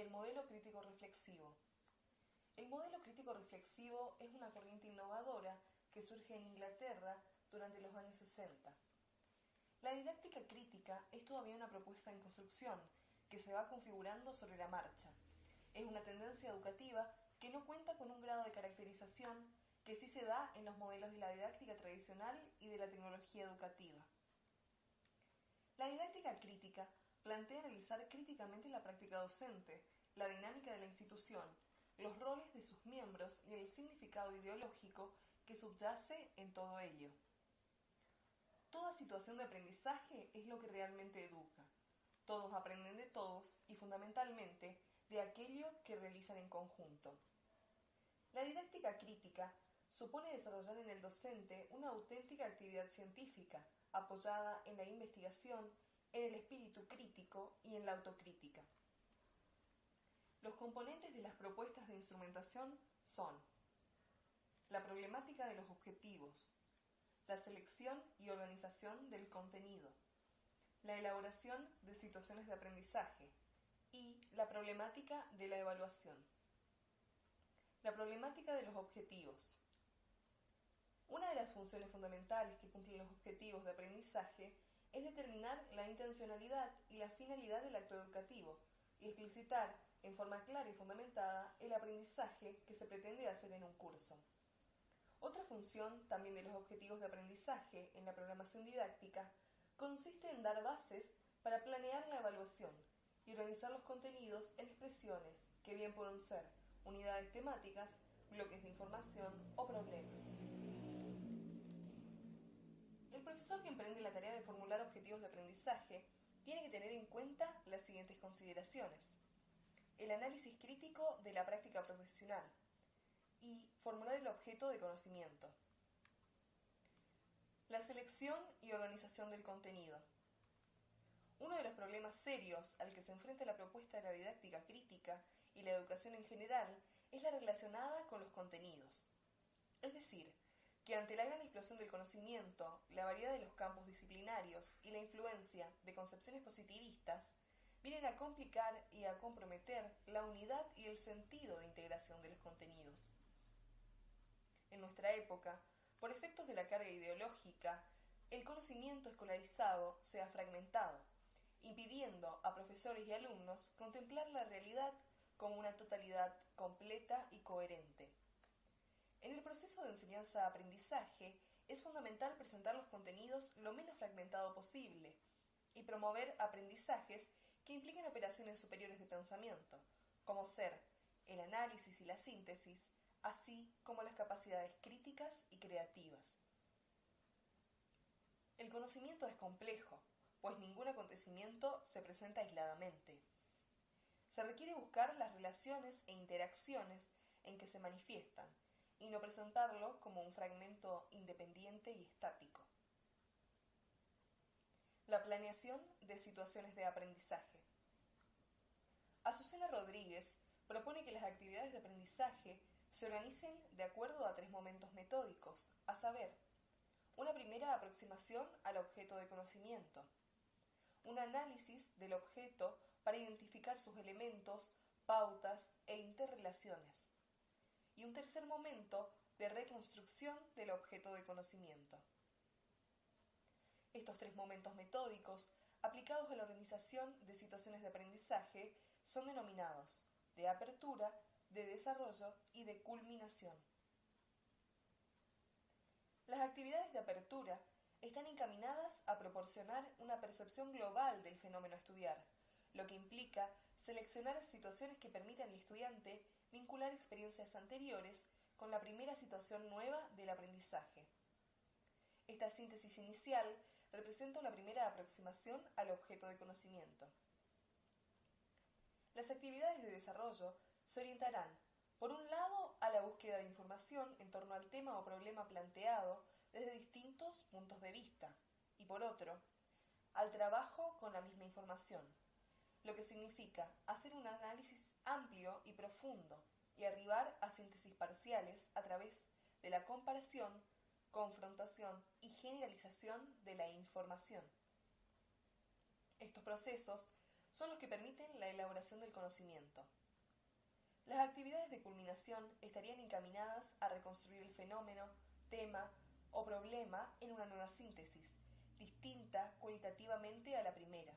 el modelo crítico reflexivo. El modelo crítico reflexivo es una corriente innovadora que surge en Inglaterra durante los años 60. La didáctica crítica es todavía una propuesta en construcción que se va configurando sobre la marcha. Es una tendencia educativa que no cuenta con un grado de caracterización que sí se da en los modelos de la didáctica tradicional y de la tecnología educativa. La didáctica crítica plantea analizar críticamente la práctica docente, la dinámica de la institución, los roles de sus miembros y el significado ideológico que subyace en todo ello. Toda situación de aprendizaje es lo que realmente educa. Todos aprenden de todos y fundamentalmente de aquello que realizan en conjunto. La didáctica crítica supone desarrollar en el docente una auténtica actividad científica, apoyada en la investigación, en el espíritu crítico y en la autocrítica. Los componentes de las propuestas de instrumentación son la problemática de los objetivos, la selección y organización del contenido, la elaboración de situaciones de aprendizaje y la problemática de la evaluación. La problemática de los objetivos. Una de las funciones fundamentales que cumplen los objetivos de aprendizaje es determinar la intencionalidad y la finalidad del acto educativo y explicitar en forma clara y fundamentada el aprendizaje que se pretende hacer en un curso. Otra función también de los objetivos de aprendizaje en la programación didáctica consiste en dar bases para planear la evaluación y organizar los contenidos en expresiones que bien pueden ser unidades temáticas, bloques de información o problemas. El profesor que emprende la tarea de formular objetivos de aprendizaje tiene que tener en cuenta las siguientes consideraciones: el análisis crítico de la práctica profesional y formular el objeto de conocimiento. La selección y organización del contenido. Uno de los problemas serios al que se enfrenta la propuesta de la didáctica crítica y la educación en general es la relacionada con los contenidos. Es decir, que ante la gran explosión del conocimiento, la variedad de los campos disciplinarios y la influencia de concepciones positivistas vienen a complicar y a comprometer la unidad y el sentido de integración de los contenidos. En nuestra época, por efectos de la carga ideológica, el conocimiento escolarizado se ha fragmentado, impidiendo a profesores y alumnos contemplar la realidad como una totalidad completa y coherente. En el proceso de enseñanza-aprendizaje es fundamental presentar los contenidos lo menos fragmentado posible y promover aprendizajes que impliquen operaciones superiores de pensamiento, como ser el análisis y la síntesis, así como las capacidades críticas y creativas. El conocimiento es complejo, pues ningún acontecimiento se presenta aisladamente. Se requiere buscar las relaciones e interacciones en que se manifiestan, y no presentarlo como un fragmento independiente y estático. La planeación de situaciones de aprendizaje. Azucena Rodríguez propone que las actividades de aprendizaje se organicen de acuerdo a 3 momentos metódicos, a saber, una primera aproximación al objeto de conocimiento, un análisis del objeto para identificar sus elementos, pautas e interrelaciones, y un tercer momento de reconstrucción del objeto de conocimiento. Estos 3 momentos metódicos, aplicados a la organización de situaciones de aprendizaje, son denominados de apertura, de desarrollo y de culminación. Las actividades de apertura están encaminadas a proporcionar una percepción global del fenómeno a estudiar, lo que implica seleccionar situaciones que permitan al estudiante vincular experiencias anteriores con la primera situación nueva del aprendizaje. Esta síntesis inicial representa una primera aproximación al objeto de conocimiento. Las actividades de desarrollo se orientarán, por un lado, a la búsqueda de información en torno al tema o problema planteado desde distintos puntos de vista, y por otro, al trabajo con la misma información, lo que significa hacer un análisis amplio y profundo y arribar a síntesis parciales a través de la comparación, confrontación y generalización de la información. Estos procesos son los que permiten la elaboración del conocimiento. Las actividades de culminación estarían encaminadas a reconstruir el fenómeno, tema o problema en una nueva síntesis, distinta cualitativamente a la primera.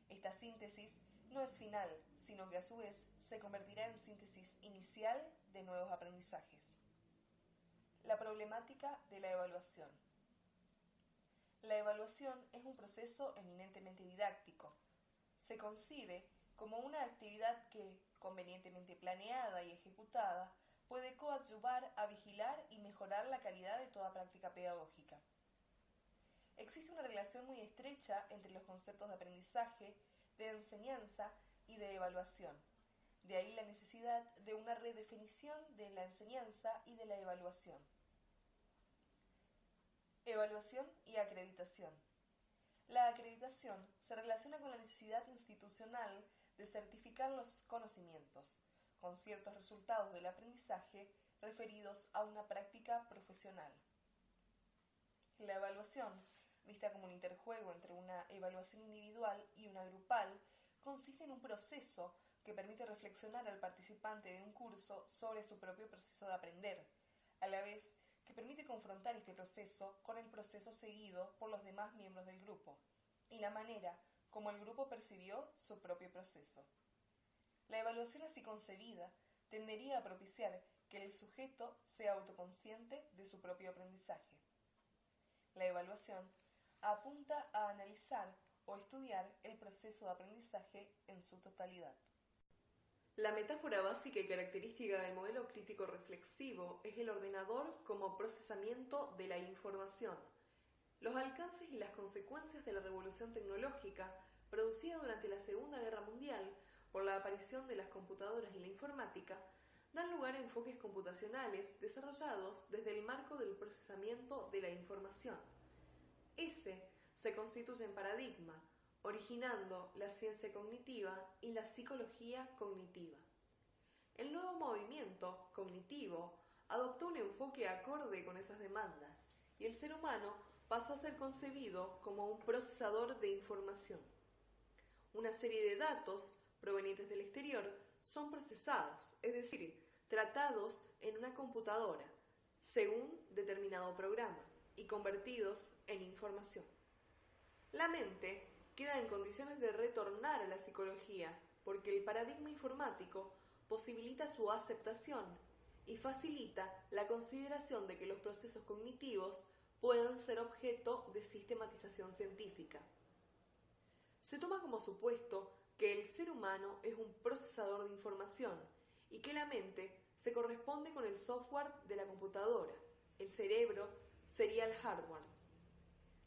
Esta síntesis no es final, sino que a su vez se convertirá en síntesis inicial de nuevos aprendizajes. La problemática de la evaluación. La evaluación es un proceso eminentemente didáctico. Se concibe como una actividad que, convenientemente planeada y ejecutada, puede coadyuvar a vigilar y mejorar la calidad de toda práctica pedagógica. Existe una relación muy estrecha entre los conceptos de aprendizaje, de enseñanza y de evaluación. De ahí la necesidad de una redefinición de la enseñanza y de la evaluación. Evaluación y acreditación. La acreditación se relaciona con la necesidad institucional de certificar los conocimientos, con ciertos resultados del aprendizaje referidos a una práctica profesional. La evaluación, vista como un interjuego entre una evaluación individual y una grupal, consiste en un proceso que permite reflexionar al participante de un curso sobre su propio proceso de aprender, a la vez que permite confrontar este proceso con el proceso seguido por los demás miembros del grupo y la manera como el grupo percibió su propio proceso. La evaluación así concebida tendería a propiciar que el sujeto sea autoconsciente de su propio aprendizaje. La evaluación apunta a analizar o estudiar el proceso de aprendizaje en su totalidad. La metáfora básica y característica del modelo crítico reflexivo es el ordenador como procesamiento de la información. Los alcances y las consecuencias de la revolución tecnológica producida durante la Segunda Guerra Mundial por la aparición de las computadoras y la informática dan lugar a enfoques computacionales desarrollados desde el marco del procesamiento de la información. Ese se constituye en paradigma, originando la ciencia cognitiva y la psicología cognitiva. El nuevo movimiento cognitivo adoptó un enfoque acorde con esas demandas y el ser humano pasó a ser concebido como un procesador de información. Una serie de datos provenientes del exterior son procesados, es decir, tratados en una computadora, según determinado programa, y convertidos en información. La mente queda en condiciones de retornar a la psicología, porque el paradigma informático posibilita su aceptación y facilita la consideración de que los procesos cognitivos puedan ser objeto de sistematización científica. Se toma como supuesto que el ser humano es un procesador de información y que la mente se corresponde con el software de la computadora. El cerebro sería el hardware.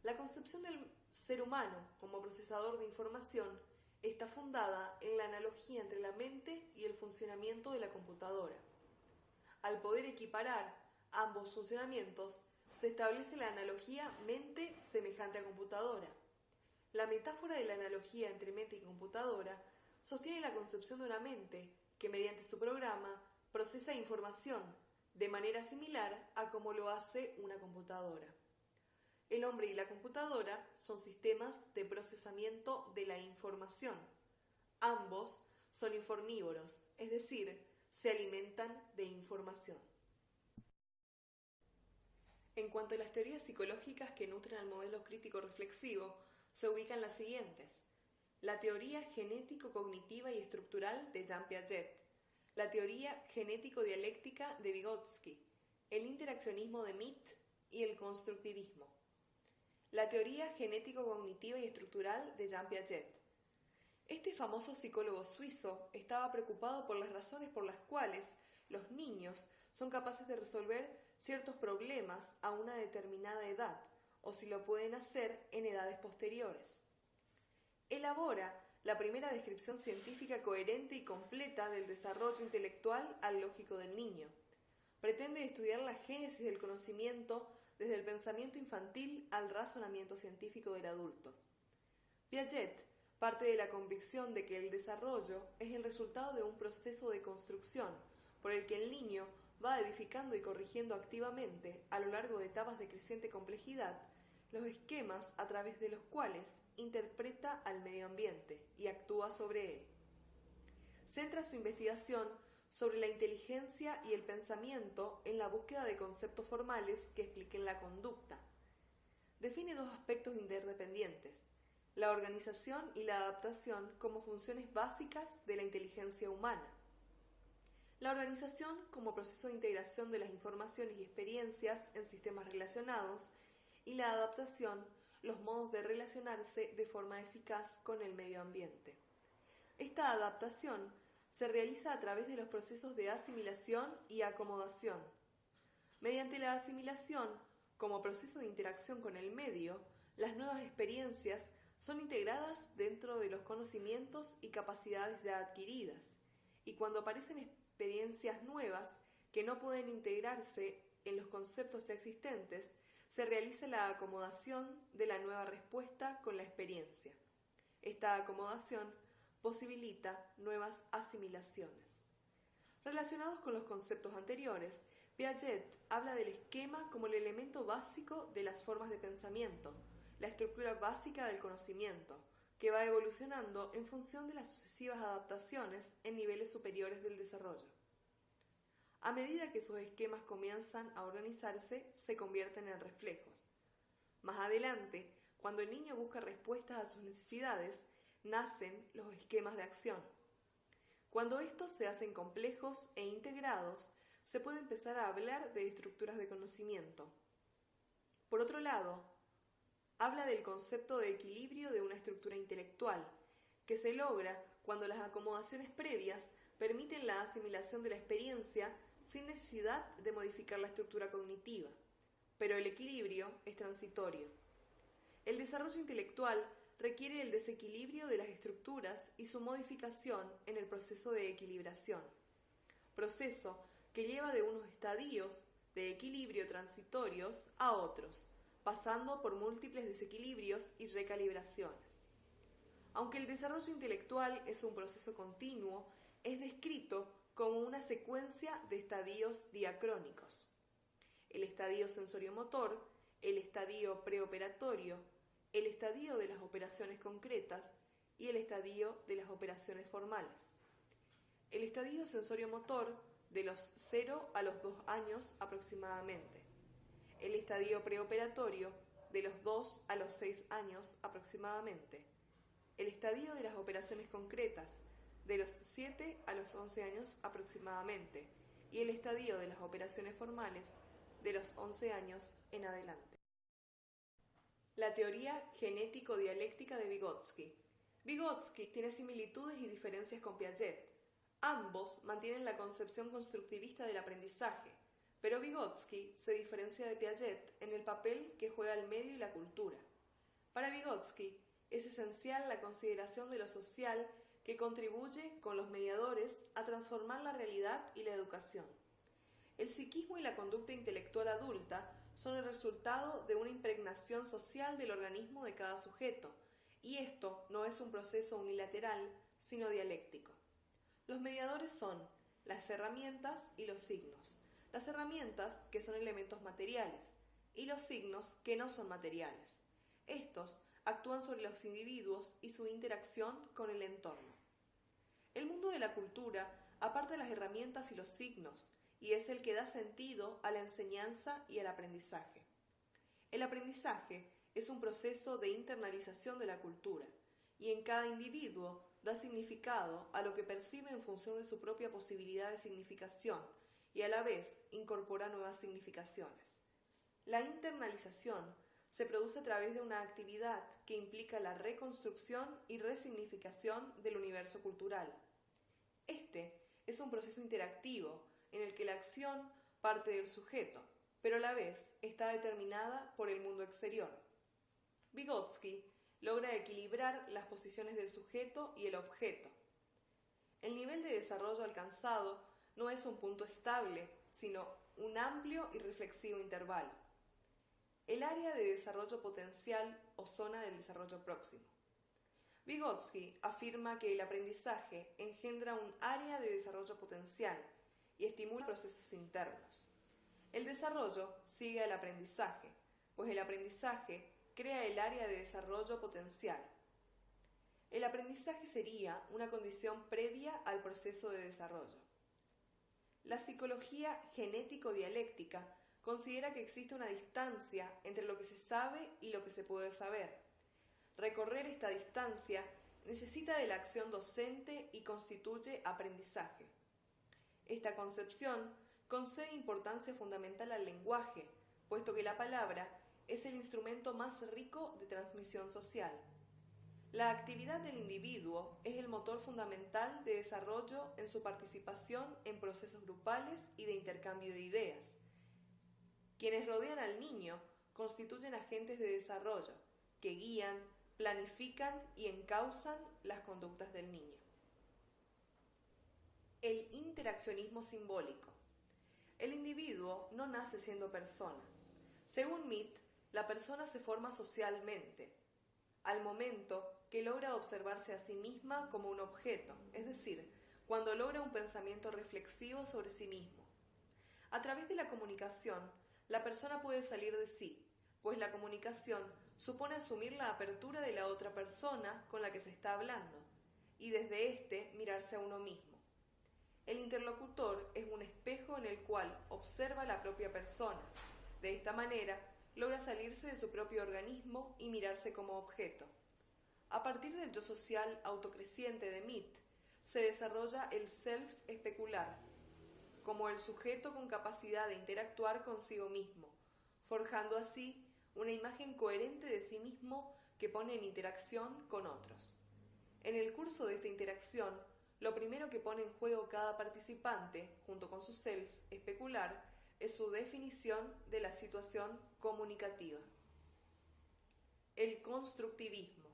La concepción del ser humano como procesador de información está fundada en la analogía entre la mente y el funcionamiento de la computadora. Al poder equiparar ambos funcionamientos, se establece la analogía mente semejante a computadora. La metáfora de la analogía entre mente y computadora sostiene la concepción de una mente que, mediante su programa, procesa información de manera similar a como lo hace una computadora. El hombre y la computadora son sistemas de procesamiento de la información. Ambos son informívoros, es decir, se alimentan de información. En cuanto a las teorías psicológicas que nutren al modelo crítico reflexivo, se ubican las siguientes: la teoría genético-cognitiva y estructural de Jean Piaget, la teoría genético-dialéctica de Vygotsky, el interaccionismo de Mead y el constructivismo. La teoría genético-cognitiva y estructural de Jean Piaget. Este famoso psicólogo suizo estaba preocupado por las razones por las cuales los niños son capaces de resolver ciertos problemas a una determinada edad, o si lo pueden hacer en edades posteriores. Elabora la primera descripción científica coherente y completa del desarrollo intelectual al lógico del niño. Pretende estudiar la génesis del conocimiento desde el pensamiento infantil al razonamiento científico del adulto. Piaget parte de la convicción de que el desarrollo es el resultado de un proceso de construcción por el que el niño va edificando y corrigiendo activamente, a lo largo de etapas de creciente complejidad, los esquemas a través de los cuales interpreta al medio ambiente y actúa sobre él. Centra su investigación sobre la inteligencia y el pensamiento en la búsqueda de conceptos formales que expliquen la conducta. Define dos aspectos interdependientes: la organización y la adaptación como funciones básicas de la inteligencia humana. La organización como proceso de integración de las informaciones y experiencias en sistemas relacionados, y la adaptación, los modos de relacionarse de forma eficaz con el medio ambiente. Esta adaptación se realiza a través de los procesos de asimilación y acomodación. Mediante la asimilación, como proceso de interacción con el medio, las nuevas experiencias son integradas dentro de los conocimientos y capacidades ya adquiridas, y cuando aparecen experiencias nuevas que no pueden integrarse en los conceptos ya existentes, se realiza la acomodación de la nueva respuesta con la experiencia. Esta acomodación posibilita nuevas asimilaciones. Relacionados con los conceptos anteriores, Piaget habla del esquema como el elemento básico de las formas de pensamiento, la estructura básica del conocimiento, que va evolucionando en función de las sucesivas adaptaciones en niveles superiores del desarrollo. A medida que sus esquemas comienzan a organizarse, se convierten en reflejos. Más adelante, cuando el niño busca respuestas a sus necesidades, nacen los esquemas de acción. Cuando estos se hacen complejos e integrados, se puede empezar a hablar de estructuras de conocimiento. Por otro lado, habla del concepto de equilibrio de una estructura intelectual, que se logra cuando las acomodaciones previas permiten la asimilación de la experiencia sin necesidad de modificar la estructura cognitiva, pero el equilibrio es transitorio. El desarrollo intelectual requiere el desequilibrio de las estructuras y su modificación en el proceso de equilibración, proceso que lleva de unos estadios de equilibrio transitorios a otros, pasando por múltiples desequilibrios y recalibraciones. Aunque el desarrollo intelectual es un proceso continuo, es descrito como una secuencia de estadios diacrónicos. El estadio sensoriomotor, el estadio preoperatorio, el estadio de las operaciones concretas y el estadio de las operaciones formales. El estadio sensoriomotor de los 0 a los 2 años aproximadamente. El estadio preoperatorio de los 2 a los 6 años aproximadamente. El estadio de las operaciones concretas de los 7 a los 11 años aproximadamente, y el estadio de las operaciones formales de los 11 años en adelante. La teoría genético-dialéctica de Vygotsky. Vygotsky tiene similitudes y diferencias con Piaget. Ambos mantienen la concepción constructivista del aprendizaje, pero Vygotsky se diferencia de Piaget en el papel que juega el medio y la cultura. Para Vygotsky es esencial la consideración de lo social que contribuye con los mediadores a transformar la realidad y la educación. El psiquismo y la conducta intelectual adulta son el resultado de una impregnación social del organismo de cada sujeto, y esto no es un proceso unilateral, sino dialéctico. Los mediadores son las herramientas y los signos. Las herramientas, que son elementos materiales, y los signos, que no son materiales. Estos actúan sobre los individuos y su interacción con el entorno. El mundo de la cultura aparta las herramientas y los signos, y es el que da sentido a la enseñanza y al aprendizaje. El aprendizaje es un proceso de internalización de la cultura, y en cada individuo da significado a lo que percibe en función de su propia posibilidad de significación, y a la vez incorpora nuevas significaciones. La internalización se produce a través de una actividad que implica la reconstrucción y resignificación del universo cultural. Este es un proceso interactivo en el que la acción parte del sujeto, pero a la vez está determinada por el mundo exterior. Vygotsky logra equilibrar las posiciones del sujeto y el objeto. El nivel de desarrollo alcanzado no es un punto estable, sino un amplio y reflexivo intervalo. El área de desarrollo potencial o zona del desarrollo próximo. Vygotsky afirma que el aprendizaje engendra un área de desarrollo potencial y estimula procesos internos. El desarrollo sigue al aprendizaje, pues el aprendizaje crea el área de desarrollo potencial. El aprendizaje sería una condición previa al proceso de desarrollo. La psicología genético-dialéctica considera que existe una distancia entre lo que se sabe y lo que se puede saber. Recorrer esta distancia necesita de la acción docente y constituye aprendizaje. Esta concepción concede importancia fundamental al lenguaje, puesto que la palabra es el instrumento más rico de transmisión social. La actividad del individuo es el motor fundamental de desarrollo en su participación en procesos grupales y de intercambio de ideas. Quienes rodean al niño constituyen agentes de desarrollo que guían, planifican y encauzan las conductas del niño. El interaccionismo simbólico. El individuo no nace siendo persona. Según Mead, la persona se forma socialmente, al momento que logra observarse a sí misma como un objeto, es decir, cuando logra un pensamiento reflexivo sobre sí mismo. A través de la comunicación, la persona puede salir de sí, pues la comunicación supone asumir la apertura de la otra persona con la que se está hablando, y desde éste mirarse a uno mismo. El interlocutor es un espejo en el cual observa la propia persona. De esta manera, logra salirse de su propio organismo y mirarse como objeto. A partir del yo social autocreciente de Mead, se desarrolla el self especular, como el sujeto con capacidad de interactuar consigo mismo, forjando así una imagen coherente de sí mismo que pone en interacción con otros. En el curso de esta interacción, lo primero que pone en juego cada participante, junto con su self especular, es su definición de la situación comunicativa. El constructivismo.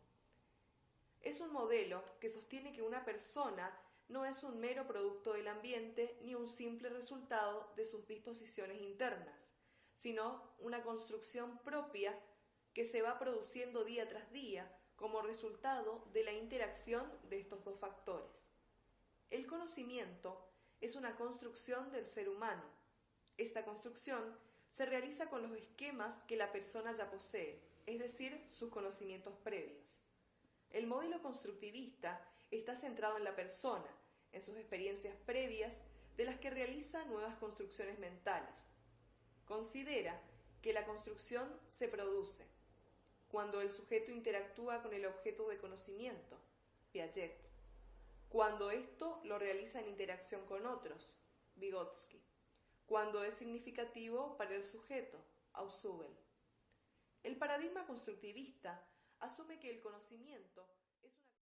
Es un modelo que sostiene que una persona no es un mero producto del ambiente ni un simple resultado de sus disposiciones internas, sino una construcción propia que se va produciendo día tras día como resultado de la interacción de estos dos factores. El conocimiento es una construcción del ser humano. Esta construcción se realiza con los esquemas que la persona ya posee, es decir, sus conocimientos previos. El modelo constructivista está centrado en la persona, en sus experiencias previas, de las que realiza nuevas construcciones mentales. Considera que la construcción se produce cuando el sujeto interactúa con el objeto de conocimiento, Piaget, cuando esto lo realiza en interacción con otros, Vygotsky, cuando es significativo para el sujeto, Ausubel. El paradigma constructivista asume que el conocimiento